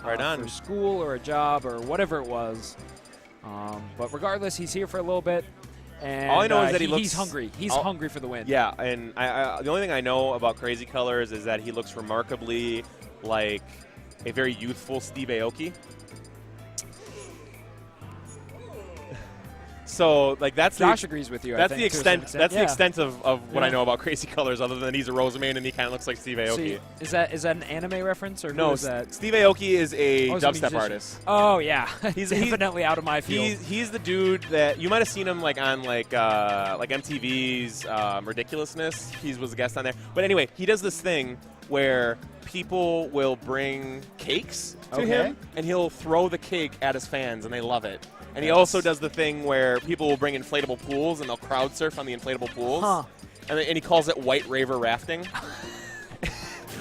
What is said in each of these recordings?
for school or a job or whatever it was. But regardless, he's here for a little bit. And all I know is that he's hungry. He's hungry for the win. Yeah, and the only thing I know about Crazycolorz is that he looks remarkably like a very youthful Steve Aoki. So, like, that's Jaaahsh agrees with you. That's I the think, extent. That's the extent of what Yeah. I know about Crazycolorz, other than he's a Roseman and he kind of looks like Steve Aoki. So is that an anime reference or No, who is that? Steve Aoki is a he's dubstep artist. Oh yeah, he's definitely out of my field. He's the dude that you might have seen him like on like MTV's Ridiculousness. He was a guest on there. But anyway, he does this thing where people will bring cakes to him, and he'll throw the cake at his fans, and they love it. And he also does the thing where people will bring inflatable pools, and they'll crowd surf on the inflatable pools. Huh. And he calls it White Raver Rafting,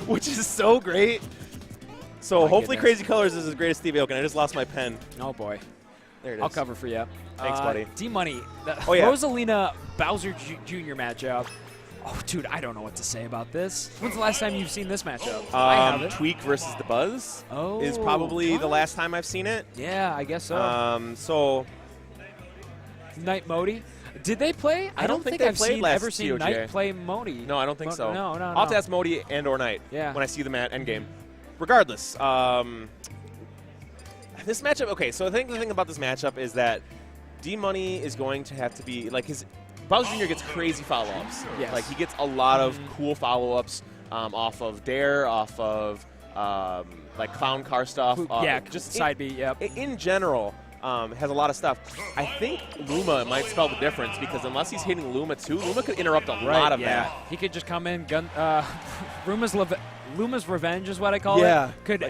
which is so great. So hopefully Crazycolorz is as great as Steve Aoki. I just lost my pen. Oh, boy. There it is. I'll cover for you. Thanks, buddy. D-Money, the yeah. Rosalina Bowser Jr. matchup. Oh, dude, I don't know what to say about this. When's the last time you've seen this matchup? I haven't. Tweak versus the Buzz is probably the last time I've seen it. Yeah, I guess so. So Knight Modi. Did they play? I don't think I've played ever last seen TOJ. Knight play Modi. No, I don't think so. No. I'll have to ask Modi and or Knight when I see them at Endgame. Regardless, this matchup, okay, so I think the thing about this matchup is that D-Money is going to have to be, like, Bowser Jr. gets crazy follow-ups. Yes. Like, he gets a lot of cool follow-ups off of Dare, off of, like, clown car stuff. Just side B, yep. In general, has a lot of stuff. I think Luma might spell the difference because unless he's hitting Luma too, Luma could interrupt a lot of that. He could just come in, Luma's Revenge is what I call it. Could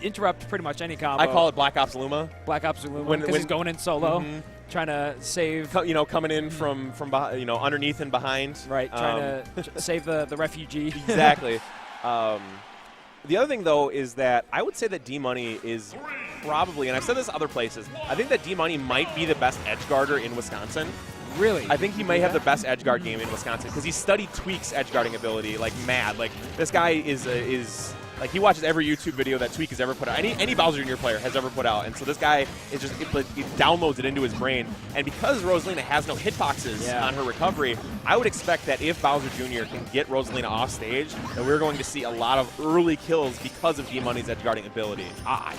interrupt pretty much any combo. I call it Black Ops Luma. Black Ops Luma because he's going in solo, trying to save. Coming in from behind, underneath and behind. Right, trying to save the refugee. Exactly. The other thing, though, is that I would say that D-Money is probably, and I've said this other places, I think that D-Money might be the best edge guarder in Wisconsin. Really? I think he may have the best edge guard game in Wisconsin because he studied Tweak's edge guarding ability like mad. Like, this guy is like, he watches every YouTube video that Tweak has ever put out. Any Bowser Jr. player has ever put out. And so this guy is just, he downloads it into his brain. And because Rosalina has no hitboxes on her recovery, I would expect that if Bowser Jr. can get Rosalina off stage, that we're going to see a lot of early kills because of D-Money's edge guarding ability.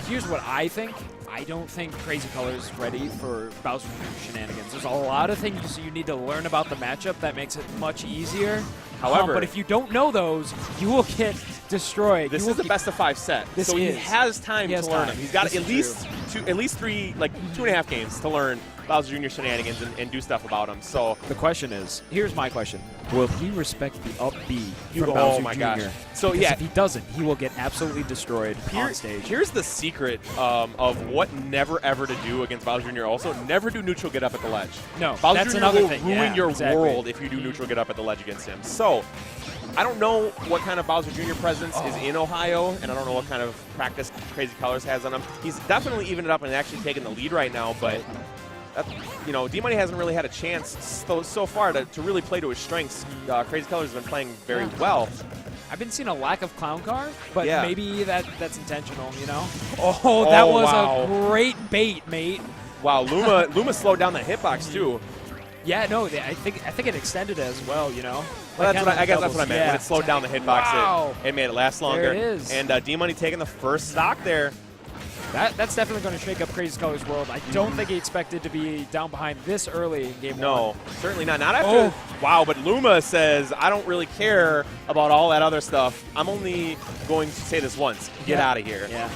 Here's what I think. I don't think Crazycolorz is ready for Bowser Jr. shenanigans. There's a lot of things you need to learn about the matchup that makes it much easier. However, but if you don't know those, you will get destroyed. This is the best of 5 set, so he has time to learn them. He's got at least 3, like 2.5 games to learn Bowser Jr. shenanigans and do stuff about him. So the question is, here's my question: will he respect the up B from Bowser Jr.? Gosh. So because if he doesn't, he will get absolutely destroyed on stage. Here's the secret of what never ever to do against Bowser Jr. Also, never do neutral get up at the ledge. No, Bowser that's Jr. another will thing. ruin your world if you do neutral get up at the ledge against him. So I don't know what kind of Bowser Jr. presence is in Ohio, and I don't know what kind of practice Crazycolorz has on him. He's definitely evened it up and actually taking the lead right now, but D-Money hasn't really had a chance so far to really play to his strengths. Crazycolorz has been playing very well. I've been seeing a lack of clown car, but maybe that's intentional, Oh, that was a great bait, mate. Wow, Luma slowed down the hitbox too. Yeah, no, I think it extended it as well, Well, I guess that's what I meant. When it slowed down the hitbox, it made it last longer. There it is. And D-Money taking the first stock there. That's definitely going to shake up Crazycolorz' world. I don't think he expected to be down behind this early in game one. No, certainly not. Not after. Wow, but Luma says, I don't really care about all that other stuff. I'm only going to say this once. Get out of here. Yeah.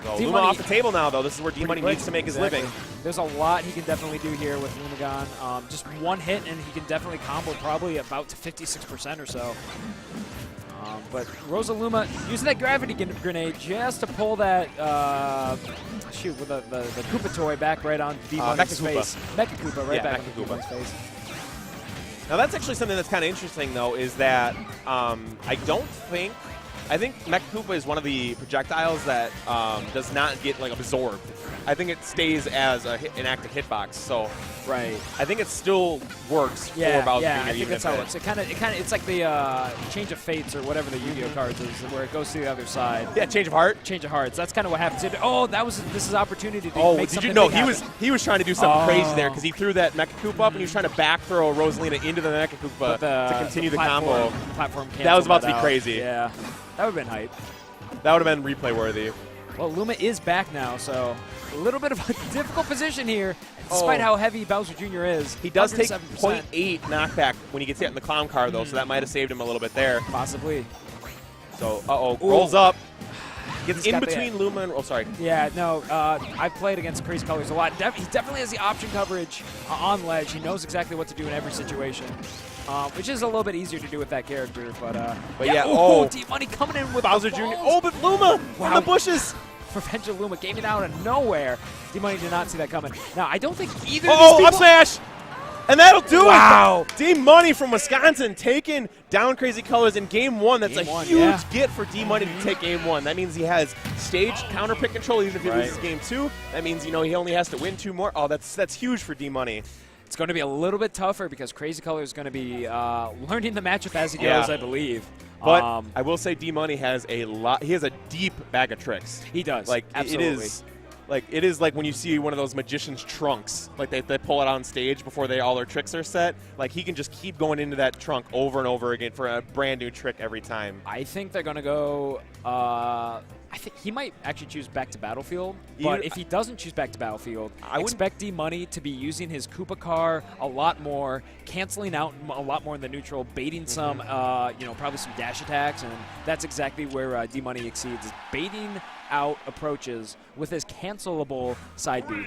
So Luma off the table now, though. This is where D-Money needs to make his living. There's a lot he can definitely do here with Lumagon. Just one hit, and he can definitely combo probably about to 56% or so. But Rosaluma using that gravity grenade just to pull that, with the Koopa toy back right on D-Money's face. Mecha Koopa right back on D-Money's face. Now that's actually something that's kind of interesting, though, is that I think Mecha Koopa is one of the projectiles that does not get like absorbed. I think it stays as an active hitbox. So Right. I think it still works for Yeah, Bowser yeah, Jr. I think even that's if how it works. It's like the Change of Fates or whatever the Yu-Gi-Oh cards is, where it goes to the other side. Yeah, Change of Heart. Change of Hearts. That's kind of what happens. Oh, this is opportunity to Oh, make did you something know big he was trying to do something crazy there Oh. because he threw that Mecha Koopa up and he was trying to back throw Rosalina into the Mecha Koopa to continue the combo. Platform That was about to canceled be out. crazy. Yeah, that would have been hype. That would have been replay worthy. Well, Luma is back now, so a little bit of a difficult position here, despite how heavy Bowser Jr. is. He does take 107%. 0.8 knockback when he gets hit in the clown car, though, so that might have saved him a little bit there. Possibly. So, rolls up. Gets He's in got the- between Luma and, sorry. Yeah, no, I've played against Crazycolorz a lot. He definitely has the option coverage on ledge. He knows exactly what to do in every situation, which is a little bit easier to do with that character. But yeah, D-Money coming in with Bowser the Jr. balls. Oh, but Luma Wow. in the bushes. Revenge of Luma came out of nowhere. D-Money did not see that coming. Now, I don't think either Oh, of these up people... smash! And that'll do Wow. it! D-Money from Wisconsin taking down Crazycolorz in game one. That's Game a one, huge yeah. get for D-Money to take game one. That means he has stage counter pick control even if he Right. loses game two. That means, he only has to win 2 more. Oh, that's huge for D-Money. It's going to be a little bit tougher because Crazycolorz is going to be learning the matchup as he Yeah. goes, I believe. But I will say D-Money has a lot. He has a deep bag of tricks. He does. Like Absolutely. it is like when you see one of those magician's trunks. Like they pull it on stage before all their tricks are set. Like he can just keep going into that trunk over and over again for a brand new trick every time. I think they're going to go. I think he might actually choose back to Battlefield. But if he doesn't choose back to Battlefield, I expect D-Money to be using his Koopa car a lot more, canceling out a lot more in the neutral, baiting some, probably some dash attacks, and that's exactly where D-Money exceeds, is baiting out approaches with his cancelable side B.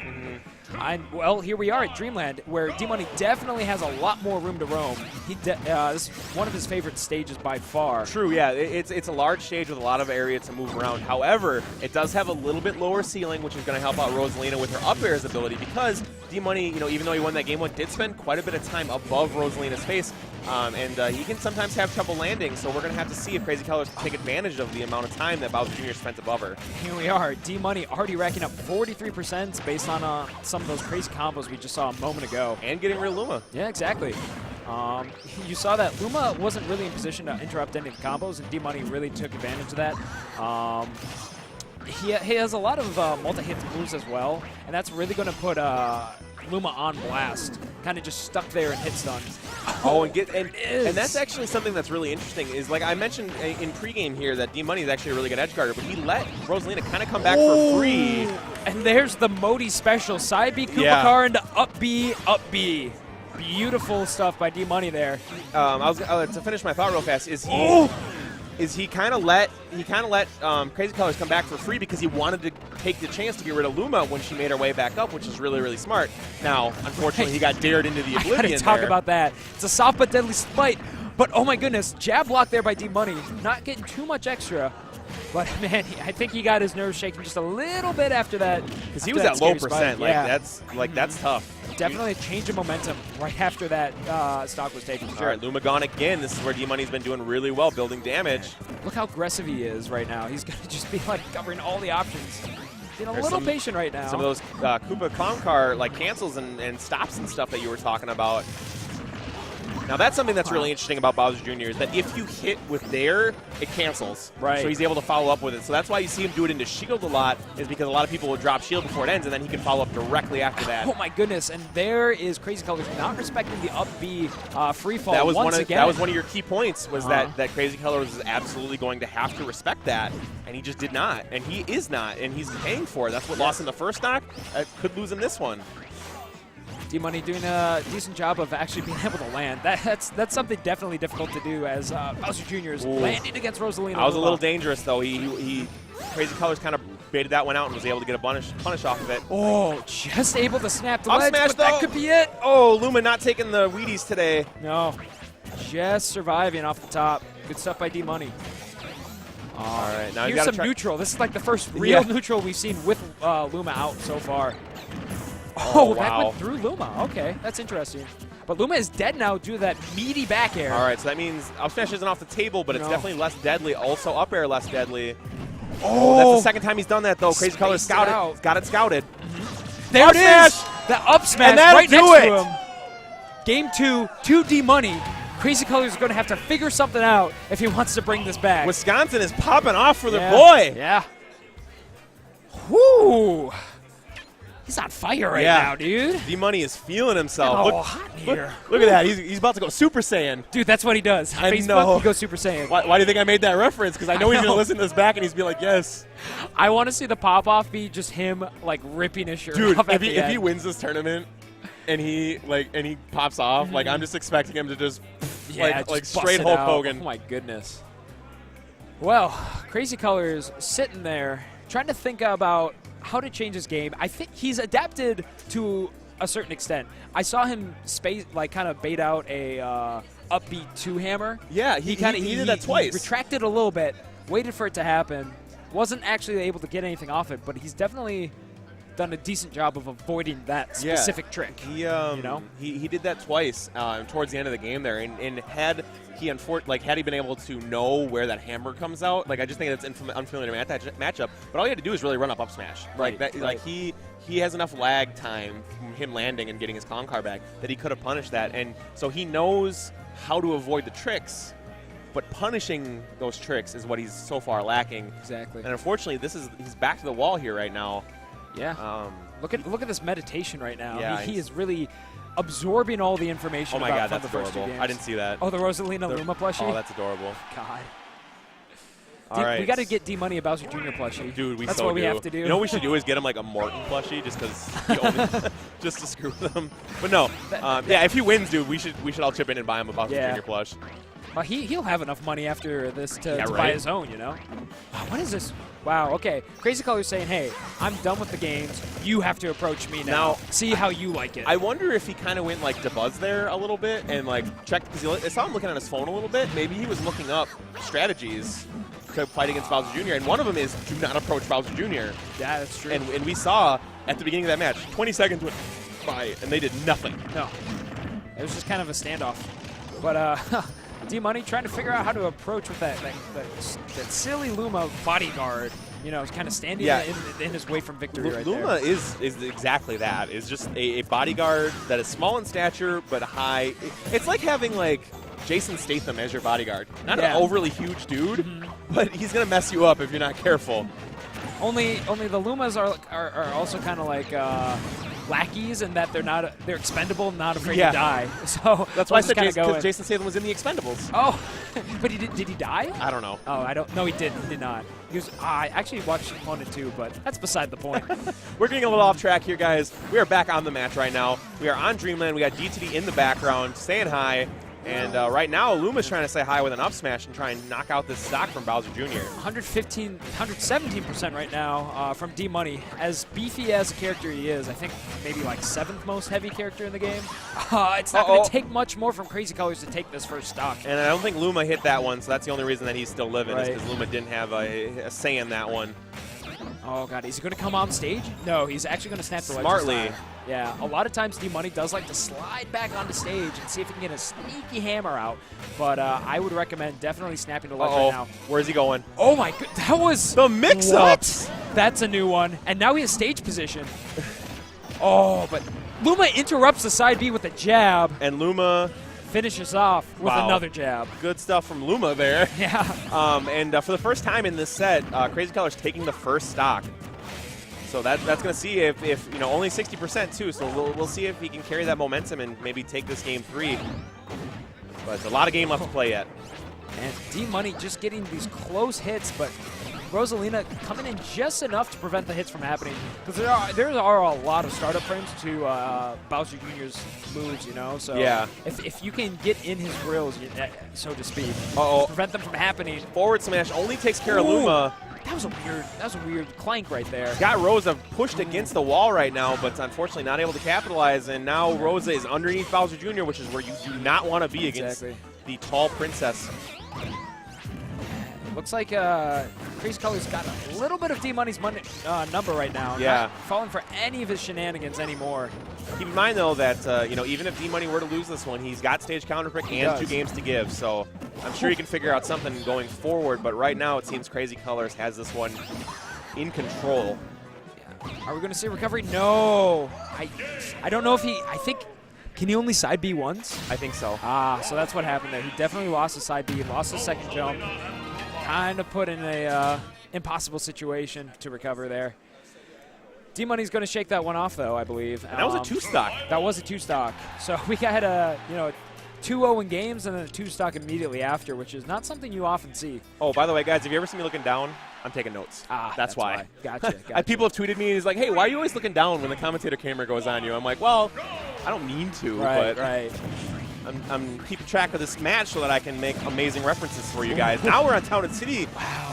Well, here we are at Dreamland, where D-Money definitely has a lot more room to roam. This is one of his favorite stages by far. True, yeah. It's a large stage with a lot of area to move around. However, it does have a little bit lower ceiling, which is going to help out Rosalina with her up airs ability because D-Money, even though he won that game one, did spend quite a bit of time above Rosalina's face, and he can sometimes have trouble landing, so we're going to have to see if Crazycolorz can take advantage of the amount of time that Bowser Jr. spent above her. Here we are, D-Money already racking up 43% based on some of those crazy combos we just saw a moment ago. And getting rid of Luma. Yeah, exactly. You saw that Luma wasn't really in position to interrupt any combos, and D-Money really took advantage of that. He has a lot of multi-hit moves as well, and that's really going to put Luma on blast. Kind of just stuck there and hit stuns. And that's actually something that's really interesting. Is like I mentioned in pregame here that D-Money is actually a really good edge guarder, but he let Rosalina kind of come back for free. And there's the Modi special side B Koopa car into up B, up B. Beautiful stuff by D-Money there. To finish my thought real fast, he kind of let Crazycolorz come back for free because he wanted to take the chance to get rid of Luma when she made her way back up, which is really, really smart. Now, unfortunately, he got dared into the oblivion. I gotta talk about that. It's a soft but deadly spite. But oh my goodness, jab block there by D-Money. Not getting too much extra. But man, I think he got his nerves shaking just a little bit after that. Because he was at low percent. That's tough. Definitely a change of momentum right after that stock was taken. All right, Luma gone again. This is where D-Money's been doing really well, building damage. Look how aggressive he is right now. He's going to just be like covering all the options. Being a little patient right now. Some of those Koopa Clown Car stops and stuff that you were talking about. Now that's something that's really interesting about Bowser Jr. is that if you hit with there, it cancels. Right. So he's able to follow up with it. So that's why you see him do it into shield a lot, is because a lot of people will drop shield before it ends, and then he can follow up directly after that. Oh my goodness! And there is Crazycolorz not respecting the up B free fall. That was again. That was one of your key points. Was that Crazycolorz is absolutely going to have to respect that, and he just did not, and he is not, and he's paying for it. That's what lost him the first knock. Could lose him this one. D-Money doing a decent job of actually being able to land. That's something definitely difficult to do as Bowser Jr. is landing against Rosalina. That was a little dangerous, though. Crazycolorz kind of baited that one out and was able to get a punish off of it. Oh, just able to snap the Up ledge, smash, but that could be it. Oh, Luma not taking the Wheaties today. No, just surviving off the top. Good stuff by D-Money. All right, now here's some neutral. This is like the first real neutral we've seen with Luma out so far. Oh, that went through Luma. Okay, that's interesting. But Luma is dead now due to that meaty back air. All right, so that means up smash isn't off the table, but it's definitely less deadly. Also, up air less deadly. Oh, that's the second time he's done that, though. Crazycolorz got it scouted. There Up it smash! is. The up smash And that'll right do next it. to him. Game 2, 2D money. Crazycolorz is going to have to figure something out if he wants to bring this back. Wisconsin is popping off for their boy. Yeah. Whoo. He's on fire right Yeah. now, dude. D-Money is feeling himself. Oh, Look, hot in here. look at that. He's about to go Super Saiyan. Dude, that's what he does. On I Facebook, know. he goes Super Saiyan. Why do you think I made that reference? Because I know he's going know. to listen to this back and he's be like, yes. I want to see the pop-off be just him, like, ripping his shirt Dude, off at if the he end. wins this tournament and he pops off, like I'm just expecting him to just Yeah, like just straight bust it Hulk out. Hogan. Oh my goodness. Well, Crazycolorz sitting there trying to think about how to change his game. I think he's adapted to a certain extent. I saw him kind of bait out a upbeat two-hammer. Yeah, he did that twice. He retracted a little bit, waited for it to happen, wasn't actually able to get anything off it, but he's definitely done a decent job of avoiding that specific trick. He you know? he did that twice towards the end of the game there, and had he had he been able to know where that hammer comes out, like I just think that's unfamiliar matchup. But all you had to do is really run up smash. Right, Like that, right. like he has enough lag time from him landing and getting his con car back that he could have punished that, and so he knows how to avoid the tricks. But punishing those tricks is what he's so far lacking. Exactly. And unfortunately, he's back to the wall here right now. Yeah. Look at this meditation right now. Yeah, he is really absorbing all the information. Oh my about God, from that's the first two adorable. games. I didn't see that. Oh, the Rosalina Luma plushie. Oh, that's adorable. God. All right. We got to get D-Money a Bowser Jr. plushie. Dude, That's so what we do. have to do. You know what we should do is get him like a Morton plushie just because just to screw with him. But no, yeah, if he wins, dude, we should all chip in and buy him a Bowser Jr. plush. Well, he'll have enough money after this to buy right. his own, you know? Wow, what is this? Wow, okay. Crazycolorz saying, hey, I'm done with the games. You have to approach me now. See how you like it. I wonder if he kind of went like to buzz there a little bit and like checked, because I saw him looking on his phone a little bit. Maybe he was looking up strategies to fight against Bowser Jr. And one of them is do not approach Bowser Jr. Yeah, that's true. And we saw at the beginning of that match, 20 seconds went by and they did nothing. No. It was just kind of a standoff. But D-Money trying to figure out how to approach with that silly Luma bodyguard. You know, kind of standing in his way from victory right there. Luma is exactly that. Is just a bodyguard that is small in stature but high. It's like having like Jason Statham as your bodyguard. Not an overly huge dude, but he's gonna mess you up if you're not careful. Only the Lumas are also kind of like lackeys in that they're expendable, not afraid to die. So that's why I said because Jason Statham was in the Expendables. Oh, but did he die? I don't know. Oh, I don't. No, he didn't. He did not. He was. I actually watched 1 and 2, but that's beside the point. We're getting a little off track here, guys. We are back on the match right now. We are on Dreamland. We got DTD in the background saying hi. And right now, Luma's trying to say hi with an up smash and try and knock out this stock from Bowser Jr. 117% right now from D-Money. As beefy as a character he is, I think maybe like 7th most heavy character in the game. It's not going to take much more from Crazycolorz to take this first stock. And I don't think Luma hit that one, so that's the only reason that he's still living is Right. because Luma didn't have a say in that one. Oh, God. Is he going to come on stage? No, he's actually going to snap the ledge Smartly. this time. Yeah, a lot of times D-Money does like to slide back onto stage and see if he can get a sneaky hammer out. But I would recommend definitely snapping the ledge right now. Where's he going? Oh, my God. That was... The mix-ups! That's a new one. And now he has stage position. Oh, but Luma interrupts the side B with a jab. And Luma... finishes off with another jab. Good stuff from Luma there. Yeah. And for the first time in this set, Crazycolorz taking the first stock. So that's going to see if you know, only 60% too. So we'll see if he can carry that momentum and maybe take this game 3. But it's a lot of game left to play yet. And D-Money just getting these close hits, but Rosalina coming in just enough to prevent the hits from happening. Because there are a lot of startup frames to Bowser Jr.'s moves, you know? So if you can get in his grills, so to speak, prevent them from happening. Forward smash only takes care of Luma. That was a weird clank right there. Got Rosa pushed against the wall right now, but unfortunately not able to capitalize. And now Rosa is underneath Bowser Jr., which is where you do not want to be against the tall princess. Looks like Crazycolorz got a little bit of D-Money's number right now. Yeah. Not falling for any of his shenanigans anymore. Keep in mind, though, that you know, even if D-Money were to lose this one, he's got stage counter pick and 2 games to give. So I'm sure he can figure out something going forward. But right now, it seems Crazycolorz has this one in control. Yeah. Are we going to see recovery? No. I don't know if he, can he only side B once? I think so. So that's what happened there. He definitely lost his side B, lost his second jump. Kind of put in a impossible situation to recover there. D-Money's going to shake that one off, though, I believe. And that was a 2-stock. That was a 2-stock. So we got a 2-0 in games and then a 2-stock immediately after, which is not something you often see. Oh, by the way, guys, have you ever seen me looking down? I'm taking notes. That's why. Gotcha. People have tweeted me and he's like, hey, why are you always looking down when the commentator camera goes on you? I'm like, well, I don't mean to, but I'm keeping track of this match so that I can make amazing references for you guys. Now we're on Town and City,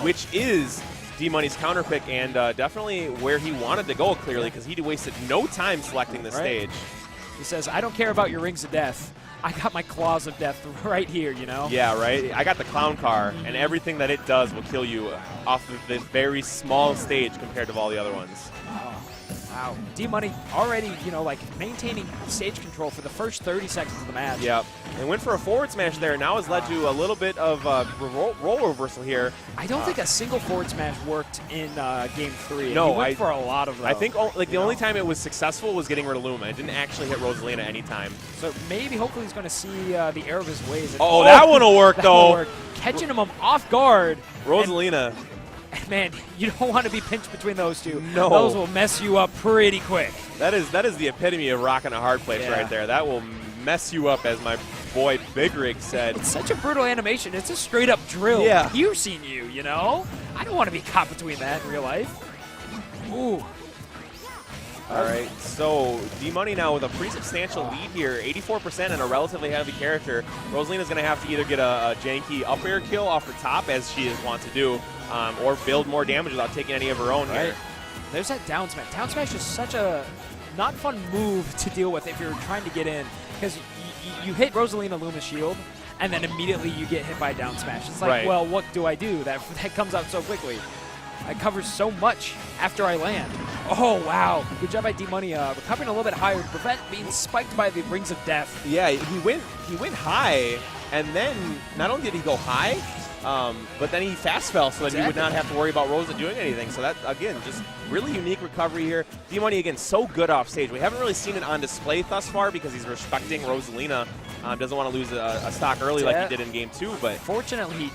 which is D-Money's counter pick and definitely where he wanted to go, clearly, because he wasted no time selecting the stage. He says, I don't care about your rings of death. I got my claws of death right here, you know? Yeah, right? I got the clown car, and everything that it does will kill you off of this very small stage compared to all the other ones. Oh, wow. D-Money already, maintaining stage control for the first 30 seconds of the match. Yep. And went for a forward smash there. Now has led to a little bit of roll reversal here. I don't think a single forward smash worked in Game 3. No, he went for a lot of them. I think the only time it was successful was getting rid of Luma. It didn't actually hit Rosalina any time. So maybe, hopefully, he's going to see the error of his ways. Oh, that one will work, though. Catching him off guard. Rosalina. Man, you don't want to be pinched between those two. No. Those will mess you up pretty quick. That is the epitome of rocking a hard place right there. That will mess you up, as my boy Big Rig said. It's such a brutal animation. It's a straight-up drill. Yeah. Piercing you, you know? I don't want to be caught between that in real life. Ooh. All right, so D-Money now with a pretty substantial lead here, 84% and a relatively heavy character. Rosalina's going to have to either get a janky up air kill off the top, as she wants to do, or build more damage without taking any of her own here. There's that down smash. Down smash is such a not fun move to deal with if you're trying to get in, because you hit Rosalina Luma's shield, and then immediately you get hit by a down smash. It's like, well, what do I do? That comes out so quickly. It covers so much after I land. Oh, wow. Good job by D-Money recovering a little bit higher to prevent being spiked by the Rings of Death. Yeah, he went high, and then not only did he go high, but then he fast fell so that he would not have to worry about Rosa doing anything. So that, again, just really unique recovery here. D-Money, again, so good off stage. We haven't really seen it on display thus far because he's respecting Rosalina. Doesn't want to lose a stock early like he did in Game 2. But fortunately, he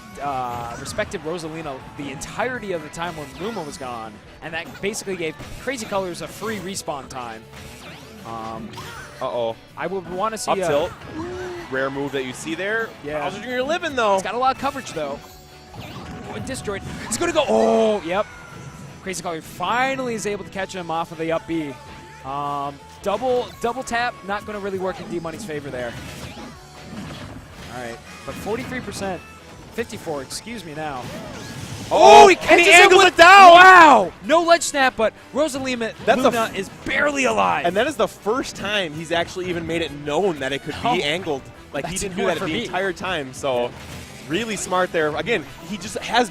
respected Rosalina the entirety of the time when Luma was gone, and that basically gave Crazycolorz a free respawn time. I would want to see up tilt. Rare move that you see there. Yeah. Bowser Jr. living, though. It's got a lot of coverage, though. Oh, and Destroyed. He's going to go. Oh, yep. Crazycolorz finally is able to catch him off of the up B. Double tap, not going to really work in D-Money's favor there. All right, but 43%, 54, excuse me now. Oh, he angles it down! Wow! No ledge snap, but Rosalina Luna is barely alive. And that is the first time he's actually even made it known that it could be angled. Like, he didn't do that the entire time, so really smart there. Again, he just has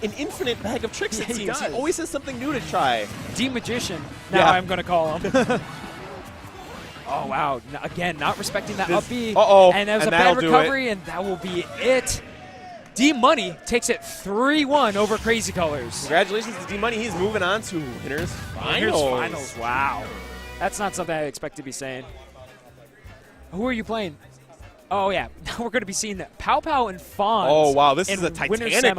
an infinite bag of tricks, it seems. He always has something new to try. D-Magician, now I'm going to call him. Oh, wow. Again, not respecting that up B. And that was a bad recovery, and that will be it. D-Money takes it 3-1 over Crazycolorz. Congratulations to D-Money. He's moving on to Winners Finals. Wow. That's not something I expect to be saying. Who are you playing? Oh, yeah. Now we're going to be seeing Pow Pow and Fonz. Oh, wow. This is a Titanic